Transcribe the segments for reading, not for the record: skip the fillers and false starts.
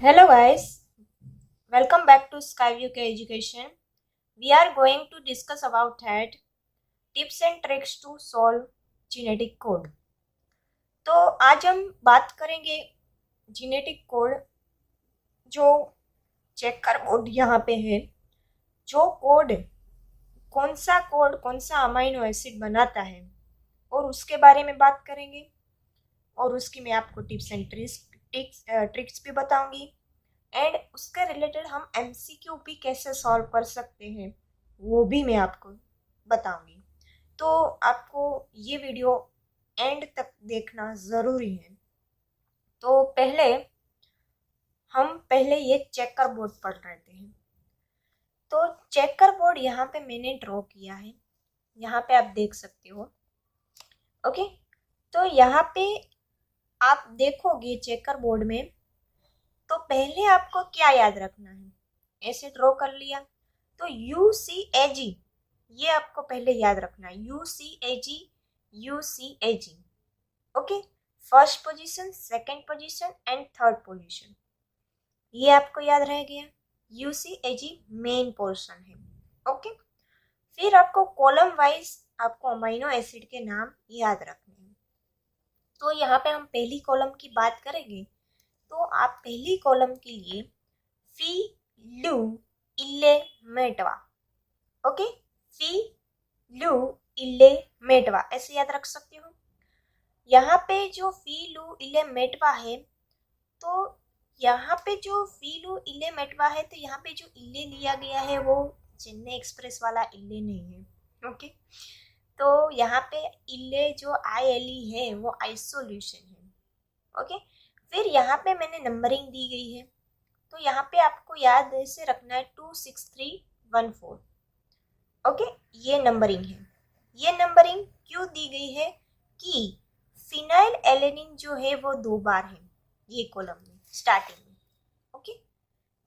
Hello guys, welcome back to Skyview K Education. We are going to discuss about that tips and tricks to solve genetic code. तो आज हम बात करेंगे genetic code जो checker board यहाँ पे है। जो कौन सा अमाइनो एसिड बनाता है और उसके बारे में बात करेंगे और उसकी मैं आपको टिप्स एंड ट्रिक्स भी बताऊंगी एंड उसके रिलेटेड हम एमसीक्यू भी कैसे सॉल्व कर सकते हैं वो भी मैं आपको बताऊंगी। तो आपको ये वीडियो एंड तक देखना ज़रूरी है। तो हम पहले ये चेकर बोर्ड पढ़ रहे थे। तो चेकर बोर्ड यहाँ पे मैंने ड्रॉ किया है, यहाँ पे आप देख सकते हो। ओके, तो यहाँ पे आप देखोगे चेकर बोर्ड में, तो पहले आपको क्या याद रखना है। ऐसे ड्रॉ कर लिया तो UCAG ये आपको पहले याद रखना है। UCAG okay, first position, second position and third position, ये आपको याद रह गया। UCAG मेन पोर्शन है। ओके, फिर आपको कॉलम वाइज आपको अमाइनो एसिड के नाम याद रखने हैं। तो यहाँ पे हम पहली कॉलम की बात करेंगे। तो आप पहली कॉलम के लिए फी लू इल्ले मेटवा, ओके, फी लू इल्ले मेटवा ऐसे याद रख सकते हो। यहाँ पे जो फी लू इल्ले मेटवा है, तो यहाँ पे जो फी लू इल्ले मेटवा है, तो यहाँ पे जो इल्ले लिया गया है वो चेन्नई एक्सप्रेस वाला इल्ले नहीं है। ओके, तो यहाँ पे इल्ले जो ILE है वो आइसोल्यूशन है। ओके, फिर यहाँ पे मैंने नंबरिंग दी गई है। तो यहाँ पे आपको याद ऐसे रखना है 26314। ओके, ये नंबरिंग है। ये नंबरिंग क्यों दी गई है कि फिनाइल एलेनिन जो है वो 2 बार है ये कॉलम में स्टार्टिंग में। ओके,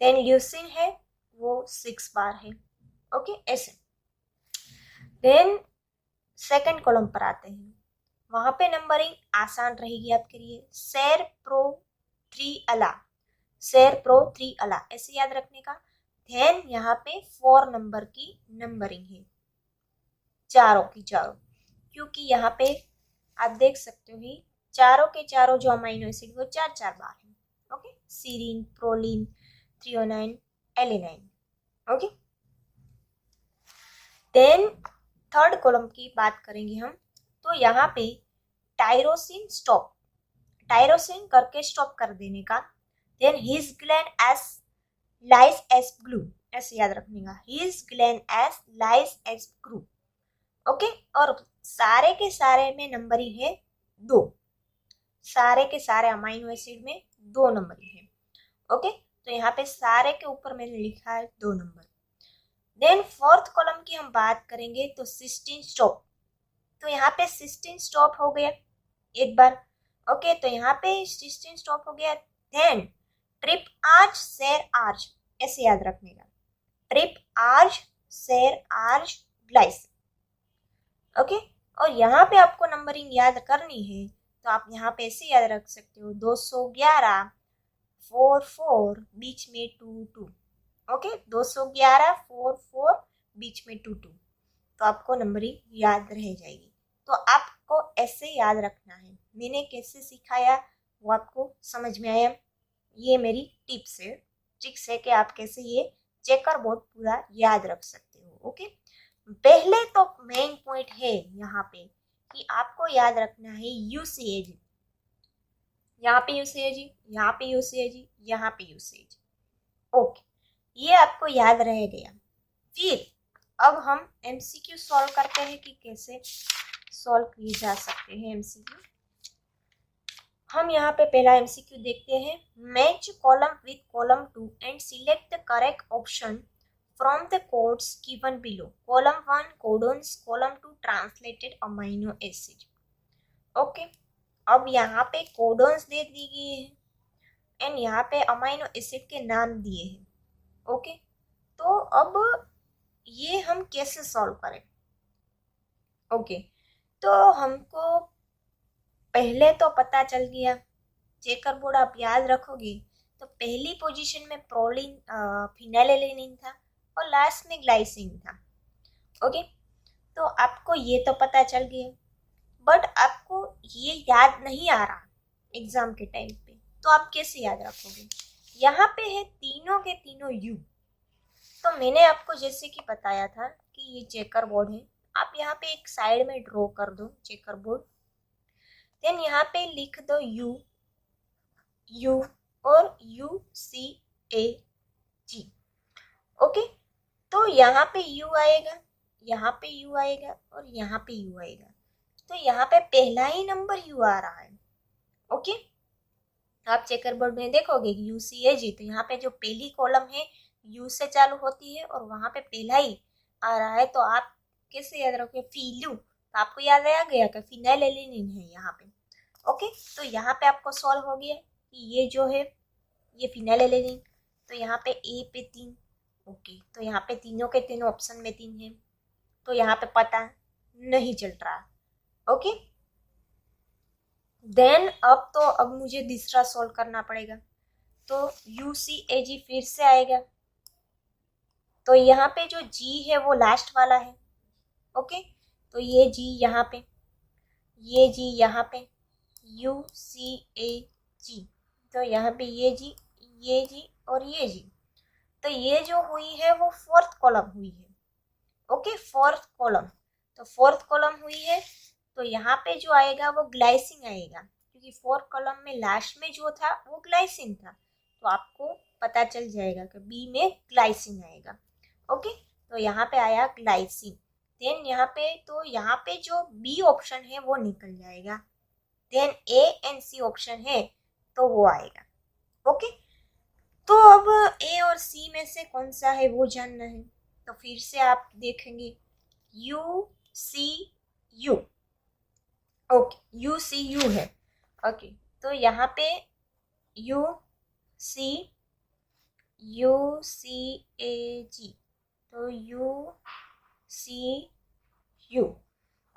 देन ल्यूसिन है वो 6 बार है। ओके, ऐसे। देन सेकंड कॉलम पर आते हैं, वहां पे नंबरिंग आसान रहेगी आपके लिए। सेर प्रो 3 अला, सेर प्रो 3 अला ऐसे याद रखने का। देन यहाँ पे 4 नंबर की नंबरिंग है, चारों की चारों, क्योंकि यहाँ पे आप देख सकते हो ही चारों के चारों जो अमाइनो एसिड वो 4 बार है। Okay, serine, proline, threonine, alanine. Okay, then third column की बात करेंगे हम। तो यहाँ पे टायरोसिन स्टॉप, टायरोसिन करके स्टॉप कर देने का। Then his gland as lice as glue ऐसे याद रखने का, his gland as lice as glue. Okay, और सारे के सारे में नंबरिंग है 2, सारे के सारे अमाइनो एसिड में 2 नंबरिंग है। ओके, तो यहाँ पे सारे के ऊपर मैंने लिखा है 2 नंबर। देन फोर्थ कॉलम की हम बात करेंगे तो सिस्टीन स्टॉप। तो यहाँ पे सिस्टीन स्टॉप हो गया एक बार। ओके, तो यहाँ पे सिस्टीन स्टॉप हो गया। देन ट्रिप आर्च सेर आर्च ऐसे याद रखने का, ट्रिप आर्च सेर आर्च ग्लाइसिन। ओके, और यहाँ पे आपको नंबरिंग याद करनी है, तो आप यहाँ पे ऐसे याद रख सकते हो 211 44 बीच में 22। ओके, 211 44 बीच में 22, तो आपको नंबरिंग याद रह जाएगी। तो आपको ऐसे याद रखना है। मैंने कैसे सिखाया वो आपको समझ में आया। ये मेरी टिप्स है, ट्रिक्स है कि आप कैसे ये चेकर बोर्ड पूरा याद रख सकते हो। ओके, पहले तो मेन पॉइंट है यहाँ पे कि आपको याद रखना है UCAG, यहाँ पे UCAG, यहाँ पे UCAG, यहाँ पे UCAG। ओके, ये आपको याद रह गया। फिर अब हम MCQ सॉल्व करते हैं कि कैसे सॉल्व किए जा सकते हैं MCQ। हम यहाँ पे पहला MCQ देखते हैं। Match column with column 2 and select the correct option from the codes given below. Column 1 codons, column 2 translated amino acid. Okay, अब यहाँ पे कोडोन्स दे दी गई है एंड यहाँ पे अमाइनो एसिड के नाम दिए हैं। ओके, तो अब ये हम कैसे सॉल्व करें। ओके, तो हमको पहले तो पता चल गया, चेकर बोर्ड आप याद रखोगे तो पहली पोजीशन में प्रोलिन फिनाइलएलेनिन था और लास्ट में ग्लाइसिन था। ओके, तो आपको ये तो पता चल गया, बट आपको ये याद नहीं आ रहा एग्जाम के टाइम पे, तो आप कैसे याद रखोगे? यहाँ पे है तीनों के तीनों यू। तो मैंने आपको जैसे कि बताया था कि ये चेकर बोर्ड है, आप यहाँ पे एक साइड में ड्रॉ कर दो चेकर बोर्ड, देन यहाँ पे लिख दो यू यू और UCAG। ओके, तो यहाँ पे यू आएगा, यहाँ पे यू आएगा और यहाँ पे यू आएगा, तो यहाँ पे पहला ही नंबर यू आ रहा है। ओके, आप चेकर बोर्ड में देखोगे UCAG, तो यहाँ पे जो पहली कॉलम है यू से चालू होती है और वहाँ पे पहला ही आ रहा है, तो आप कैसे याद रखोगे? फीलू, तो आपको याद आ गया कि फिनाइलएलेनिन है यहाँ पे। ओके, तो यहाँ पे आपको सॉल्व हो गया कि ये जो है ये फिनाइलएलेनिन, तो यहाँ पे ए पे 3। ओके, तो यहाँ पे तीनों के तीनों ऑप्शन में 3 है, तो यहाँ पे पता नहीं चल रहा। ओके, देन अब मुझे दूसरा सॉल्व करना पड़ेगा, तो UCAG फिर से आएगा, तो यहाँ पे जो G है वो लास्ट वाला है। ओके, तो ये G यहाँ पे, ये G यहाँ पे, UCAG, तो यहाँ पे ये G और ये G, तो ये जो हुई है वो फोर्थ कॉलम हुई है। ओके, फोर्थ कॉलम, तो फोर्थ कॉलम हुई है, तो यहाँ पे जो आएगा वो ग्लाइसिन आएगा, क्योंकि फोर्थ कॉलम में लास्ट में जो था वो ग्लाइसिन था, तो आपको पता चल जाएगा कि बी में ग्लाइसिन आएगा। ओके, तो यहाँ पे आया ग्लाइसिन, देन यहाँ पे जो बी ऑप्शन है वो निकल जाएगा, then A and C option है तो वो आएगा। ओके, तो अब ए और सी में से कौन सा है वो जानना है, तो फिर से आप देखेंगे UCU। ओके, UCU है। ओके, तो यहाँ पे UCAG, तो UCU।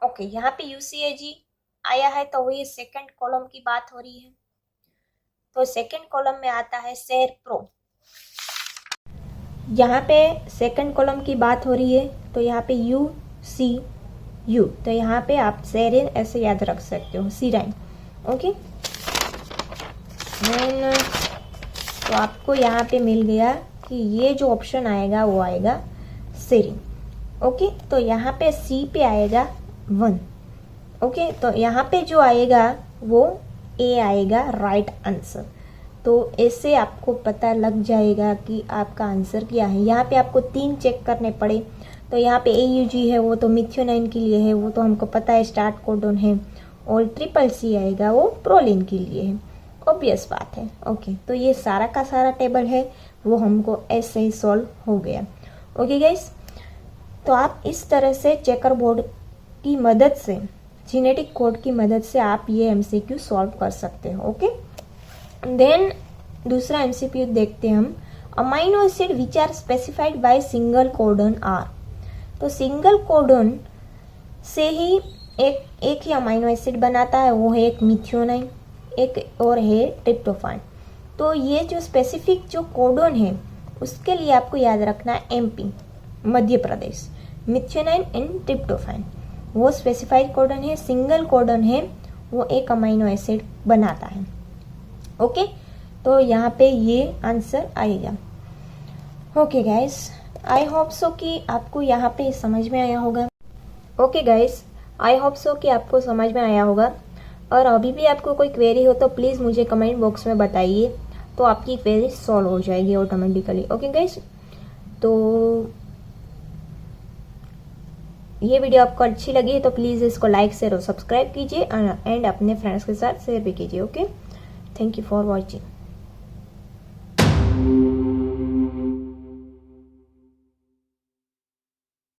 ओके, यहाँ पे UCAG आया है, तो ये सेकंड कॉलम की बात हो रही है, तो सेकंड कॉलम में आता है सेरप्रो। यहाँ पे सेकंड कॉलम की बात हो रही है, तो यहाँ पे UCU, तो यहाँ पे आप सेरिन ऐसे याद रख सकते हो, सीराइन। ओके, देन तो आपको यहाँ पे मिल गया कि ये जो ऑप्शन आएगा वो आएगा सेरिन। ओके, तो यहाँ पे सी पे आएगा 1। ओके, तो यहाँ पे जो आएगा वो ए आएगा राइट आंसर, तो ऐसे आपको पता लग जाएगा कि आपका आंसर क्या है। यहाँ पे आपको 3 चेक करने पड़े, तो यहाँ पे AUG है वो तो मिथ्योनाइन के लिए है, वो तो हमको पता है स्टार्ट कोडोन है, और CCC आएगा वो प्रोलिन के लिए है, ऑब्वियस बात है। ओके, तो ये सारा का सारा टेबल है वो हमको ऐसे ही सॉल्व हो गया। ओके गाइस, तो आप इस तरह से चेकर बोर्ड की मदद से, जेनेटिक कोड की मदद से आप ये MCQ सॉल्व कर सकते हो। ओके, देन दूसरा MCQ देखते हैं हम, amino acid which are specified by single codon are. तो सिंगल कोडन से ही एक ही अमाइनो एसिड बनाता है, वो है एक मिथ्योनाइन, एक और है ट्रिप्टोफान। तो ये जो स्पेसिफिक जो कोडन है उसके लिए आपको याद रखना है MP, Madhya Pradesh, methionine and tryptophan, वो स्पेसिफाइड कोडन है, सिंगल कोडन है, वो एक अमाइनो एसिड बनाता है। ओके, तो यहाँ पे ये आंसर आएगा। Okay guys, I hope so कि आपको यहाँ पे समझ में आया होगा। Okay guys, I hope so कि आपको समझ में आया होगा, और अभी भी आपको कोई क्वेरी हो तो प्लीज़ मुझे कमेंट बॉक्स में बताइए, तो आपकी क्वेरी सॉल्व हो जाएगी ऑटोमेटिकली। ओके गाइस, तो ये वीडियो आपको अच्छी लगी है तो प्लीज़ इसको लाइक शेयर और सब्सक्राइब कीजिए, एंड अपने फ्रेंड्स के साथ शेयर भी कीजिए। Okay, thank you for watching.